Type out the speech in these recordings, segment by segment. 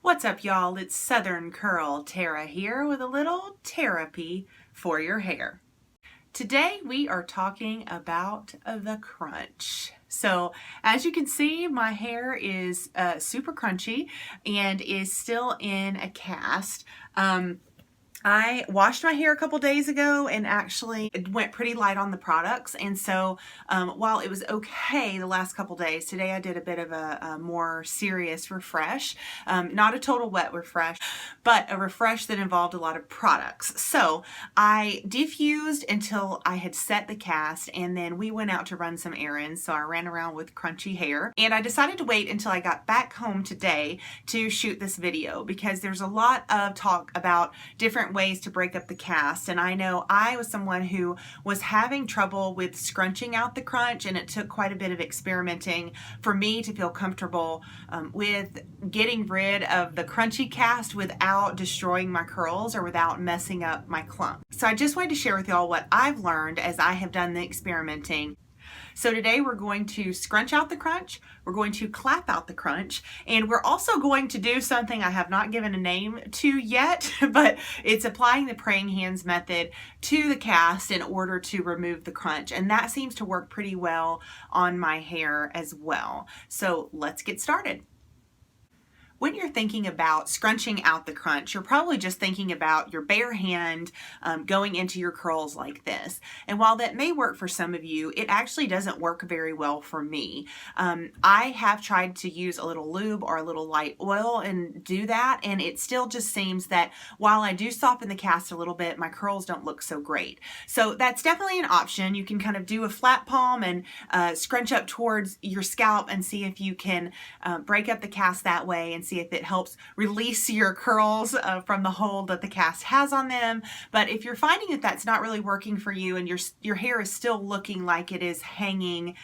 What's up, y'all? It's Southern Curl Tara here with a little therapy for your hair. Today we are talking about the crunch. So as you can see, my hair is super crunchy and is still in a cast. I washed my hair a couple days ago and actually it went pretty light on the products, and so while it was okay the last couple days, today I did a bit of a more serious refresh. Not a total wet refresh, but a refresh that involved a lot of products. So I diffused until I had set the cast, and then we went out to run some errands, so I ran around with crunchy hair, and I decided to wait until I got back home today to shoot this video because there's a lot of talk about different ways to break up the cast, and I know I was someone who was having trouble with scrunching out the crunch, and it took quite a bit of experimenting for me to feel comfortable with getting rid of the crunchy cast without destroying my curls or without messing up my clump. So I just wanted to share with y'all what I've learned as I have done the experimenting. So today we're going to scrunch out the crunch, we're going to clap out the crunch, and we're also going to do something I have not given a name to yet, but it's applying the praying hands method to the cast in order to remove the crunch, and that seems to work pretty well on my hair as well. So let's get started. When you're thinking about scrunching out the crunch, you're probably just thinking about your bare hand going into your curls like this. And while that may work for some of you, it actually doesn't work very well for me. I have tried to use a little lube or a little light oil and do that, and it still just seems that while I do soften the cast a little bit, my curls don't look so great. So that's definitely an option. You can kind of do a flat palm and scrunch up towards your scalp and see if you can break up the cast that way and see if it helps release your curls from the hold that the cast has on them. But if you're finding that that's not really working for you and your hair is still looking like it is hanging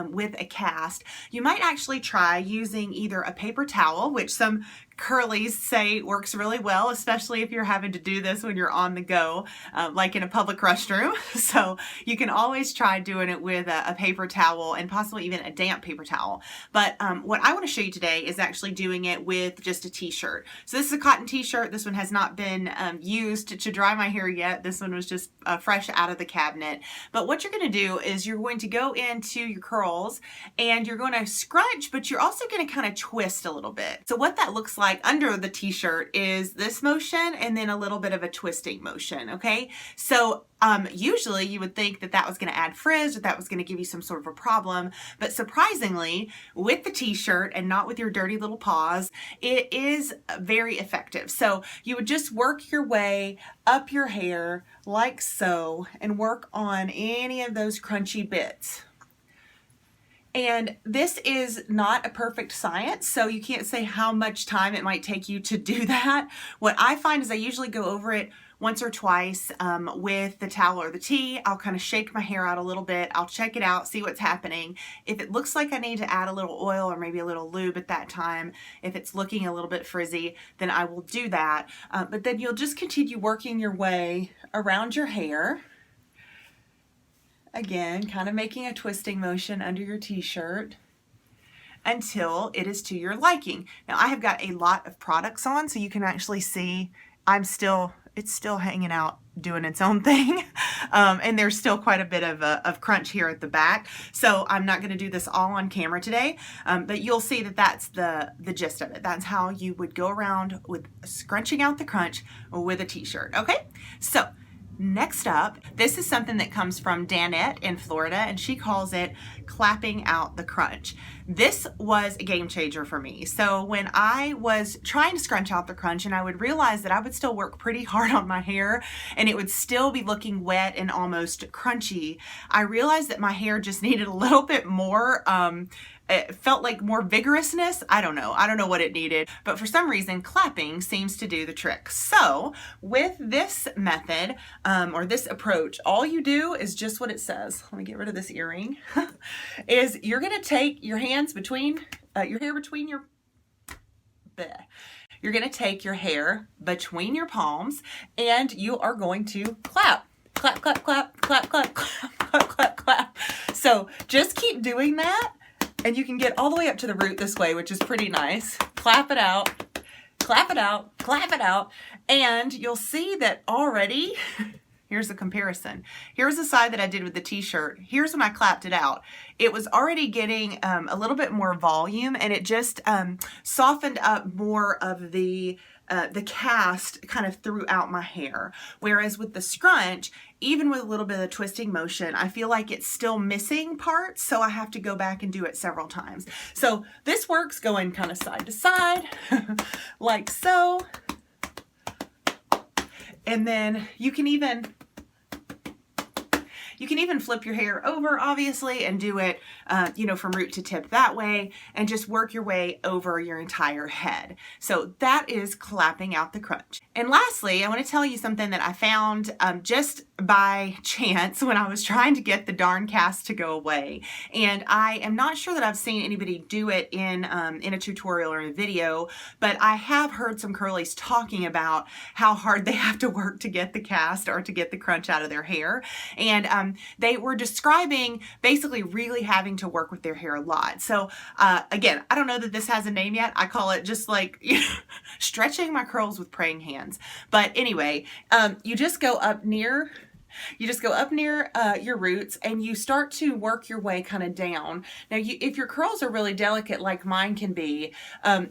with a cast, you might actually try using either a paper towel, which some curlies say works really well, especially if you're having to do this when you're on the go, like in a public restroom. So you can always try doing it with a paper towel and possibly even a damp paper towel. But what I want to show you today is actually doing it with just a t-shirt. So this is a cotton t-shirt. This one has not been used to dry my hair yet. This one was just fresh out of the cabinet. But what you're going to do is you're going to go into your curls and you're going to scrunch, but you're also going to kind of twist a little bit. So what that looks like under the t-shirt is this motion and then a little bit of a twisting motion, okay? So usually you would think that that was going to add frizz or that was going to give you some sort of a problem, but surprisingly with the t-shirt and not with your dirty little paws, it is very effective. So you would just work your way up your hair like so and work on any of those crunchy bits. And this is not a perfect science, so you can't say how much time it might take you to do that. What I find is I usually go over it once or twice with the towel or the tea. I'll kind of shake my hair out a little bit. I'll check it out, see what's happening. If it looks like I need to add a little oil or maybe a little lube at that time, if it's looking a little bit frizzy, then I will do that. But then you'll just continue working your way around your hair. Again, kind of making a twisting motion under your t-shirt until it is to your liking. Now I have got a lot of products on, so you can actually see it's still hanging out doing its own thing. And there's still quite a bit of crunch here at the back. So I'm not going to do this all on camera today, but you'll see that that's the gist of it. That's how you would go around with scrunching out the crunch with a t-shirt. Okay, so next up, this is something that comes from Danette in Florida, and she calls it clapping out the crunch. This was a game changer for me. So when I was trying to scrunch out the crunch and I would realize that I would still work pretty hard on my hair and it would still be looking wet and almost crunchy, I realized that my hair just needed a little bit more it felt like more vigorousness. I don't know what it needed, but for some reason clapping seems to do the trick. So with this method or this approach, all you do is just what it says. Let me get rid of this earring. Is you're gonna take your hands between your hair between your you're gonna take your hair between your palms and you are going to clap. Clap, clap, clap, clap, clap, clap, clap, clap, clap. So just keep doing that. And you can get all the way up to the root this way, which is pretty nice. Clap it out, clap it out, and you'll see that already. Here's a comparison. Here's the side that I did with the t-shirt. Here's when I clapped it out. It was already getting a little bit more volume, and it just softened up more of the cast kind of throughout my hair. Whereas with the scrunch, even with a little bit of twisting motion, I feel like it's still missing parts, so I have to go back and do it several times. So this works going kind of side to side, like so. And then you can even flip your hair over, obviously, and do it, from root to tip that way, and just work your way over your entire head. So that is clapping out the crunch. And lastly, I want to tell you something that I found just by chance when I was trying to get the darn cast to go away. And I am not sure that I've seen anybody do it in a tutorial or a video, but I have heard some curlies talking about how hard they have to work to get the cast or to get the crunch out of their hair. And they were describing basically really having to work with their hair a lot. So again, I don't know that this has a name yet. I call it just like stretching my curls with praying hands. But anyway, you just go up near your roots, and you start to work your way kind of down. Now, if your curls are really delicate like mine can be,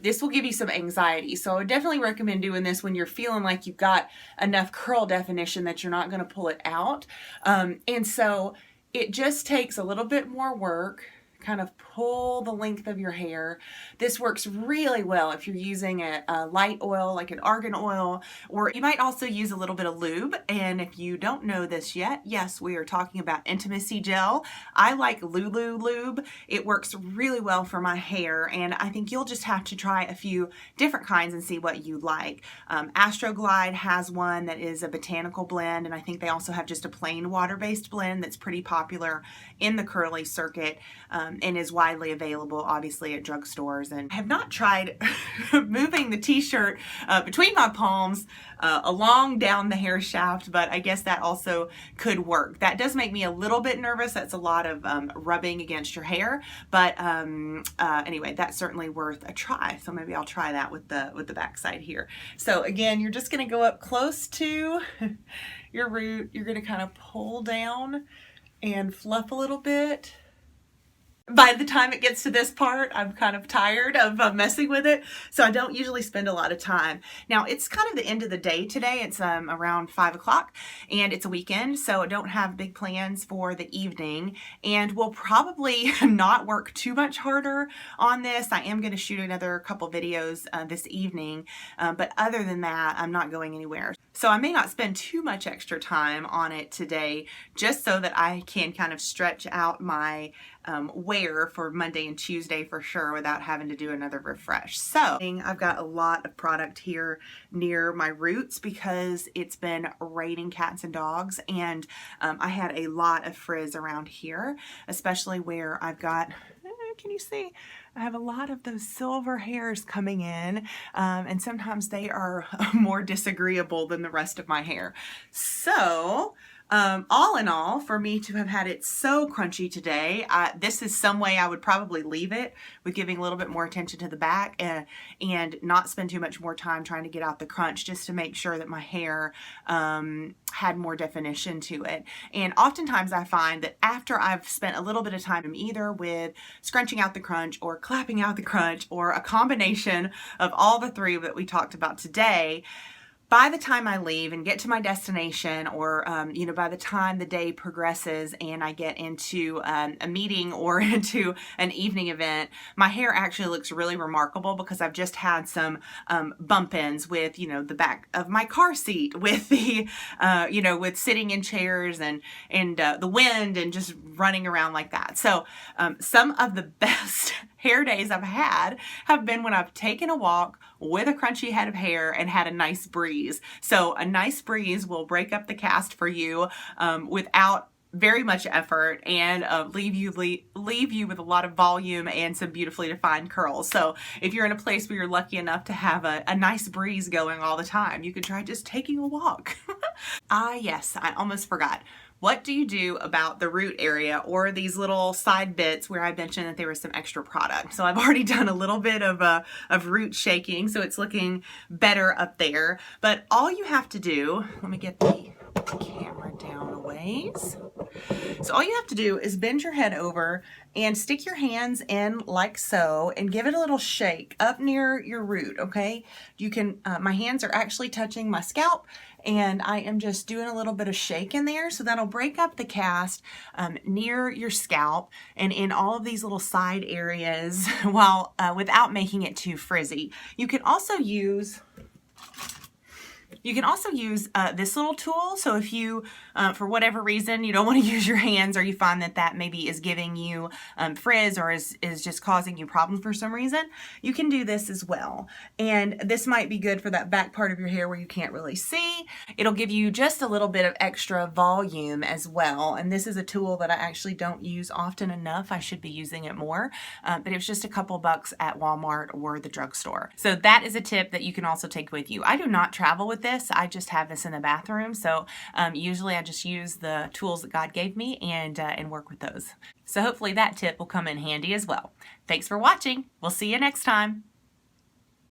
this will give you some anxiety. So I would definitely recommend doing this when you're feeling like you've got enough curl definition that you're not going to pull it out. And so it just takes a little bit more work. Kind of pull the length of your hair. This works really well if you're using a light oil like an argan oil, or you might also use a little bit of lube. And if you don't know this yet, yes, we are talking about intimacy gel. I like Lulu lube. It works really well for my hair, and I think you'll just have to try a few different kinds and see what you like. Astroglide has one that is a botanical blend, and I think they also have just a plain water-based blend that's pretty popular in the curly circuit. And is widely available, obviously, at drugstores. And I have not tried moving the t-shirt between my palms along down the hair shaft, but I guess that also could work. That does make me a little bit nervous. That's a lot of rubbing against your hair, but anyway, that's certainly worth a try. So maybe I'll try that with the backside here. So again, you're just going to go up close to your root. You're going to kind of pull down and fluff a little bit. By the time it gets to this part, I'm kind of tired of messing with it, so I don't usually spend a lot of time. Now, it's kind of the end of the day today. It's around 5 o'clock, and it's a weekend, so I don't have big plans for the evening, and we'll probably not work too much harder on this. I am going to shoot another couple videos this evening, but other than that, I'm not going anywhere. So I may not spend too much extra time on it today, just so that I can kind of stretch out my wear for Monday and Tuesday for sure without having to do another refresh. So I've got a lot of product here near my roots because it's been raining cats and dogs, and I had a lot of frizz around here, especially where I've got, can you see? I have a lot of those silver hairs coming in, and sometimes they are more disagreeable than the rest of my hair. So all in all, for me to have had it so crunchy today, this is some way I would probably leave it, with giving a little bit more attention to the back and not spend too much more time trying to get out the crunch, just to make sure that my hair had more definition to it. And oftentimes I find that after I've spent a little bit of time either with scrunching out the crunch or clapping out the crunch, or a combination of all the three that we talked about today, by the time I leave and get to my destination, or by the time the day progresses and I get into a meeting or into an evening event, my hair actually looks really remarkable, because I've just had some bump-ins with, the back of my car seat, with the, with sitting in chairs and the wind and just running around like that. So some of the best hair days I've had have been when I've taken a walk with a crunchy head of hair and had a nice breeze. So a nice breeze will break up the cast for you without very much effort, and leave you with a lot of volume and some beautifully defined curls. So if you're in a place where you're lucky enough to have a nice breeze going all the time, you could try just taking a walk. Yes, I almost forgot. what do you do about the root area or these little side bits where I mentioned that there was some extra product? So I've already done a little bit of root shaking, so it's looking better up there. But all you have to do, let me get the camera down a ways. So all you have to do is bend your head over and stick your hands in like so and give it a little shake up near your root, okay? You can, my hands are actually touching my scalp and I am just doing a little bit of shake in there, so that'll break up the cast near your scalp and in all of these little side areas while without making it too frizzy. You can also use this little tool. So if you, for whatever reason, you don't want to use your hands, or you find that that maybe is giving you frizz or is just causing you problems for some reason, you can do this as well. And this might be good for that back part of your hair where you can't really see. It'll give you just a little bit of extra volume as well. And this is a tool that I actually don't use often enough. I should be using it more, but it was just a couple bucks at Walmart or the drugstore. So that is a tip that you can also take with you. I do not travel with this. I just have this in the bathroom. So usually I just use the tools that God gave me and work with those. So hopefully that tip will come in handy as well. Thanks for watching. We'll see you next time.